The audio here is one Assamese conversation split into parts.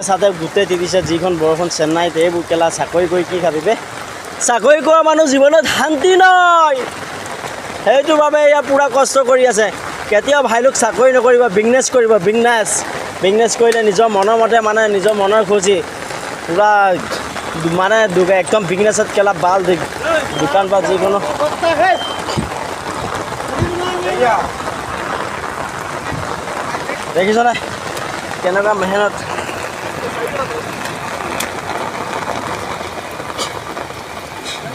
সাথে গোটেই তিতিছে যিখন বৰষুণ চেন্নাইত এইবোৰ কেলা চাকৰি কৰি কি খাবি বে চাকৰি কৰা মানুহ জীৱনত শান্তি নাই সেইটো বাবে এয়া পুৰা কষ্ট কৰি আছে কেতিয়াও ভাইলোক চাকৰি নকৰিব বিজনেছ কৰিব বিজনেছ কৰিলে নিজৰ মনৰ মতে মানে নিজৰ মনৰ খুচি পুৰা মানে একদম বিজনেছত কেলা বাল দোকান বা যিকোনো দেখিছ নাই কেনেকুৱা মেহনত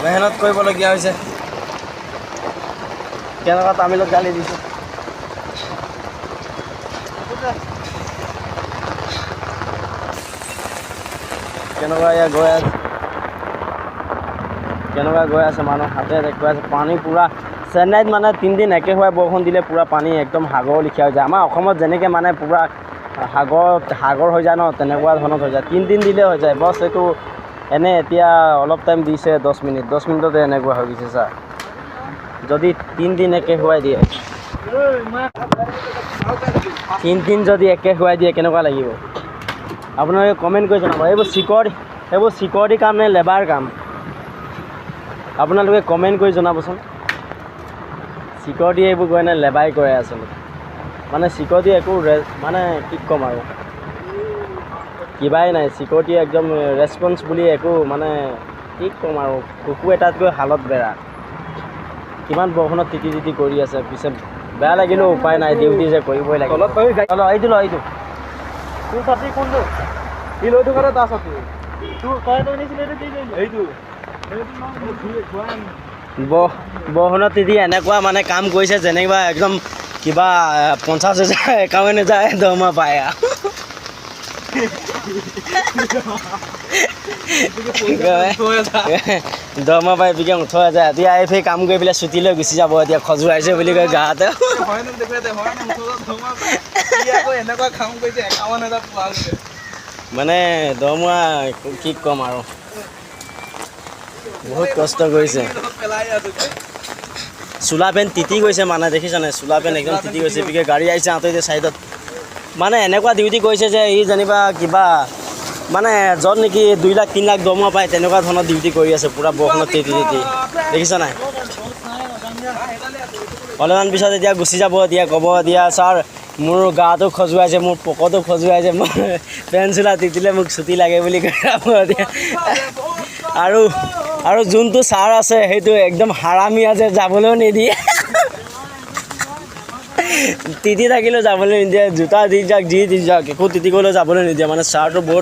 মেহনত কৰিবলগীয়া হৈছে কেনেকুৱা তামিলত গালি দিছে কেনেকুৱা এয়া গৈ আছে মানুহ হাতে দেখুৱাই আছে পানী পুৰা চেন্নাইত মানে 3 দিন একেবাৰে বৰষুণ দিলে পুৰা পানী একদম সাগৰ লিখীয়া হৈ যায় আমাৰ অসমত যেনেকৈ মানে পুৰা সাগৰ হৈ যায় ন তেনেকুৱা ধৰণত হৈ যায় 3 দিন দিলে হৈ যায় বছ এইটো এনে এতিয়া অলপ টাইম দিছে 10 মিনিটতে এনেকুৱা হৈ গৈছে ছাৰ যদি 3 দিন একে হোৱাই দিয়ে 3 দিন যদি একে হোৱাই দিয়ে কেনেকুৱা লাগিব আপোনালোকে কমেণ্ট কৰি জনাব এইবোৰ চিকিউৰিটি কাম নে লেবাৰ কাম আপোনালোকে কমেণ্ট কৰি জনাবচোন চিকিউৰিটি এইবোৰ গৈ নে লেবাই কৰে আচলতে মানে চিকিউৰিটি একো মানে কি ক'ম আৰু কিবাই নাই চিকিউৰিটি একদম ৰেছপন্স বুলি একো মানে কি ক'ম আৰু কুকুৰ এটাতকৈ হালত বেয়া কিমান বৰষুণত তিতি কৰি আছে পিছে বেয়া লাগিলেও উপায় নাই ডিউটি যে কৰিবই লাগে এইটো তোৰ ছাতি কোনটো কি লৈ থকা তাৰ ছাতি তোৰ এইটো বৰষুণত তিতি এনেকুৱা মানে কাম কৰিছে যেনেকুৱা একদম কিবা 50,000 51,000 দৰমহা পায় দৰমহা পাই বিকে 18,000 এতিয়া এই কাম কৰি পেলাই ছুটি লৈ গুচি যাব এতিয়া খজুৱাইছে বুলি কয় গাতে মানে দৰমহা কি ক'ম আৰু বহুত কষ্ট কৰিছে চোলা পেণ্ট তিতি গৈছে মানে দেখিছা নাই চোলা পেণ্ট একদম তিতি গৈছে বিকে গাড়ী আহিছে আঁতৰি চাইডত মানে এনেকুৱা ডিউটি কৰিছে যে ই যেনিবা কিবা মানে য'ত নেকি 2 লাখ 3 লাখ দৰমহা পায় তেনেকুৱা ধৰণৰ ডিউটি কৰি আছে পুৰা বৰষুণত তিতি দেখিছ নাই অলপমান পিছত এতিয়া গুচি যাব এতিয়া ক'ব এতিয়া ছাৰ মোৰ গাটো খজুৱাইছে মোৰ পকৰটো খজুৱাইছে মোৰ পেণ্ট চোলা তিতিলে মোক ছুটি লাগে বুলি কয় এতিয়া আৰু যোনটো ছাৰ আছে সেইটো একদম হাৰামীয়া যে যাবলৈও নিদিয়ে তিতি থাকিলেও যাবলৈ নিদিয়ে জোতা দি যাওক যি দি যাওক একো তিতি গ'লেও যাবলৈ নিদিয়ে মানে ছাৰটো বহুত